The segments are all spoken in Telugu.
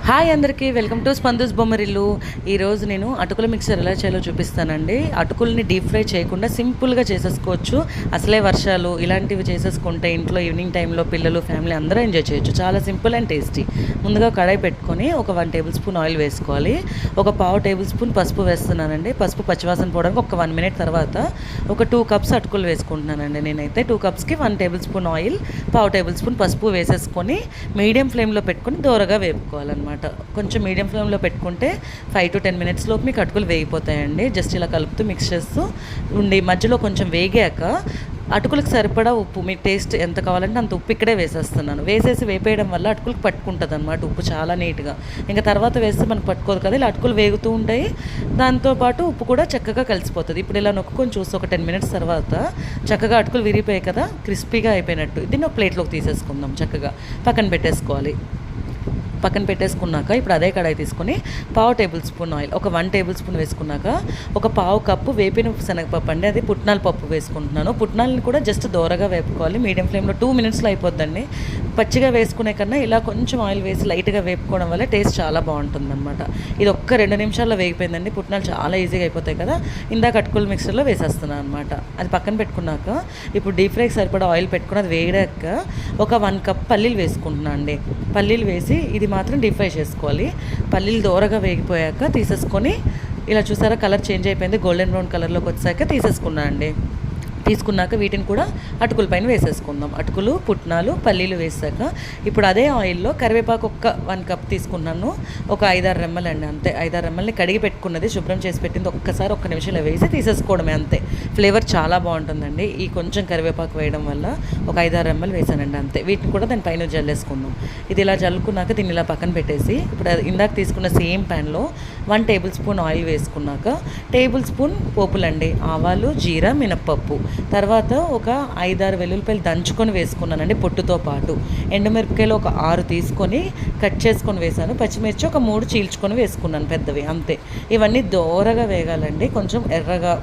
హాయ్ అందరికీ వెల్కమ్ టు స్పందూస్ బొమ్మరిల్లు. ఈరోజు నేను అటుకుల మిక్సర్ ఎలా చేయాలో చూపిస్తానండి. అటుకుల్ని డీప్ ఫ్రై చేయకుండా సింపుల్గా చేసేసుకోవచ్చు. అసలే వర్షాలు ఇలాంటివి చేసేసుకుంటే ఇంట్లో ఈవినింగ్ టైంలో పిల్లలు ఫ్యామిలీ అందరూ ఎంజాయ్ చేయొచ్చు. చాలా సింపుల్ అండ్ టేస్టీ. ముందుగా కడాయి పెట్టుకొని ఒక 1 టేబుల్ స్పూన్ ఆయిల్ వేసుకోవాలి. ఒక 1/2 టేబుల్ స్పూన్ పసుపు వేస్తున్నానండి. పసుపు పచ్చివాసన పోవడానికి ఒక 1 మినిట్ తర్వాత ఒక 2 కప్స్ అటుకులు వేసుకుంటున్నానండి. నేనైతే 2 కప్స్కి 1 table spoon oil, 1/2 table spoon పసుపు వేసేసుకొని మీడియం ఫ్లేమ్లో పెట్టుకొని దోరగా వేపుకోవాలన్నమాట. కొంచెం మీడియం ఫ్లేమ్లో పెట్టుకుంటే 5 to 10 మినిట్స్ లోపు మీకు అటుకులు వేగిపోతాయండి. జస్ట్ ఇలా కలుపుతూ మిక్స్ చేస్తూ ఉండి మధ్యలో కొంచెం వేగాక అటుకులకు సరిపడా ఉప్పు, మీ టేస్ట్ ఎంత కావాలంటే అంత ఉప్పు ఇక్కడే వేసేస్తున్నాను. వేసేసి వేపేయడం వల్ల అటుకులకు పట్టుకుంటుంది అనమాట ఉప్పు చాలా నీట్గా. ఇంకా తర్వాత వేస్తే మనకు పట్టుకోదు కదా, ఇలా అటుకులు వేగుతూ ఉంటాయి, దాంతోపాటు ఉప్పు కూడా చక్కగా కలిసిపోతుంది. ఇప్పుడు ఇలా నొక్కుకొని చూస్తే ఒక 10 మినిట్స్ తర్వాత చక్కగా అటుకులు విరిగిపోయాయి కదా, క్రిస్పీగా అయిపోయినట్టు. దీన్ని ఒక ప్లేట్లోకి తీసేసుకుందాం. చక్కగా పక్కన పెట్టేసుకోవాలి. పక్కన పెట్టేసుకున్నాక ఇప్పుడు అదే కడాయి తీసుకొని 1/2 టేబుల్ స్పూన్ ఆయిల్, ఒక 1 టేబుల్ స్పూన్ వేసుకున్నాక ఒక 1/2 కప్పు వేపిన శనగపప్పు అండి, అది పుట్నాల పప్పు వేసుకుంటున్నాను. పుట్నాలని కూడా జస్ట్ దోరగా వేపుకోవాలి. మీడియం ఫ్లేమ్లో 2 మినిట్స్లో అయిపోద్దండి. పచ్చిగా వేసుకునే కన్నా ఇలా కొంచెం ఆయిల్ వేసి లైట్గా వేపుకోవడం వల్ల టేస్ట్ చాలా బాగుంటుంది అనమాట. ఇది ఒక్క 2 నిమిషాల్లో వేగిపోయిందండి. పుట్నాలు చాలా ఈజీగా అయిపోతాయి కదా. ఇందాక అటుకుల మిక్సర్లో వేసేస్తున్నాను అనమాట. అది పక్కన పెట్టుకున్నాక ఇప్పుడు డీప్ ఫ్రైకి సరిపడా ఆయిల్ పెట్టుకుని అది వేగాక ఒక 1 కప్ పల్లీలు వేసుకుంటున్నాను అండి. పల్లీలు వేసి ఇది మాత్రం డీప్ ఫ్రై చేసుకోవాలి. పల్లీలు దోరగా వేగిపోయాక తీసేసుకొని ఇలా చూసారా కలర్ చేంజ్ అయిపోయింది, గోల్డెన్ బ్రౌన్ కలర్లోకి వచ్చాక తీసేసుకున్నాను అండి. తీసుకున్నాక వీటిని కూడా అటుకుల పైన వేసేసుకుందాం. అటుకులు, పుట్నాలు, పల్లీలు వేసాక ఇప్పుడు అదే ఆయిల్లో కరివేపాకు ఒక 1 కప్ తీసుకున్నాను. ఒక 5-6 రెమ్మలు అండి, అంతే. 5-6 రెమ్మల్ని కడిగి పెట్టుకున్నది, శుభ్రం చేసి పెట్టింది, ఒక్కసారి 1 నిమిషంలో వేసి తీసేసుకోవడమే, అంతే. ఫ్లేవర్ చాలా బాగుంటుందండి ఈ కొంచెం కరివేపాకు వేయడం వల్ల. ఒక 5-6 రెమ్మలు వేసానండి, అంతే. వీటిని కూడా దాని పైన జల్లేసుకుందాం. ఇది ఇలా జల్లుకున్నాక దీన్ని ఇలా పక్కన పెట్టేసి ఇప్పుడు ఇందాక తీసుకున్న సేమ్ ప్యాన్లో 1 టేబుల్ స్పూన్ ఆయిల్ వేసుకున్నాక టేబుల్ స్పూన్ పోపులండి, ఆవాలు, జీరా, మినప్పప్పు, తర్వాత ఒక 5-6 వెల్లుల్లిపాయలు దంచుకొని వేసుకున్నానండి పొట్టుతో పాటు. ఎండుమిరపకాయలు ఒక 6 తీసుకొని కట్ చేసుకొని వేసాను. పచ్చిమిర్చి ఒక 3 చీల్చుకొని వేసుకున్నాను పెద్దవి, అంతే. ఇవన్నీ దోరగా వేగాలండి, కొంచెం ఎర్రగా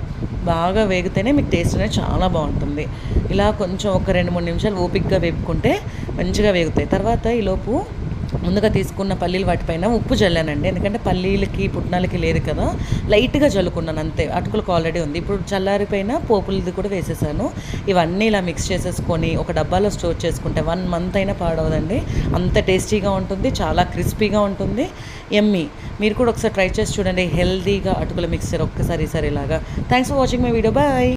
బాగా వేగితేనే మీకు టేస్ట్ అనేది చాలా బాగుంటుంది. ఇలా కొంచెం ఒక 2-3 నిమిషాలు ఓపిక్గా వేపుకుంటే మంచిగా వేగుతాయి. తర్వాత ఈలోపు ముందుగా తీసుకున్న పల్లీలు వాటిపైన ఉప్పు జల్లానండి, ఎందుకంటే పల్లీలకి పుట్నాలకి లేదు కదా, లైట్గా జల్లుకున్నాను, అంతే. అటుకులకు ఆల్రెడీ ఉంది. ఇప్పుడు చల్లారిపోయిన పోపులది కూడా వేసేసాను. ఇవన్నీ ఇలా మిక్స్ చేసేసుకొని ఒక డబ్బాలో స్టోర్ చేసుకుంటే 1 మంత్ అయినా పాడవదండి. అంత టేస్టీగా ఉంటుంది, చాలా క్రిస్పీగా ఉంటుంది, యమ్మీ. మీరు కూడా ఒకసారి ట్రై చేసి చూడండి, హెల్తీగా అటుకుల మిక్సర్ ఒక్కసారి ఇలాగా. Thanks for watching my video. Bye.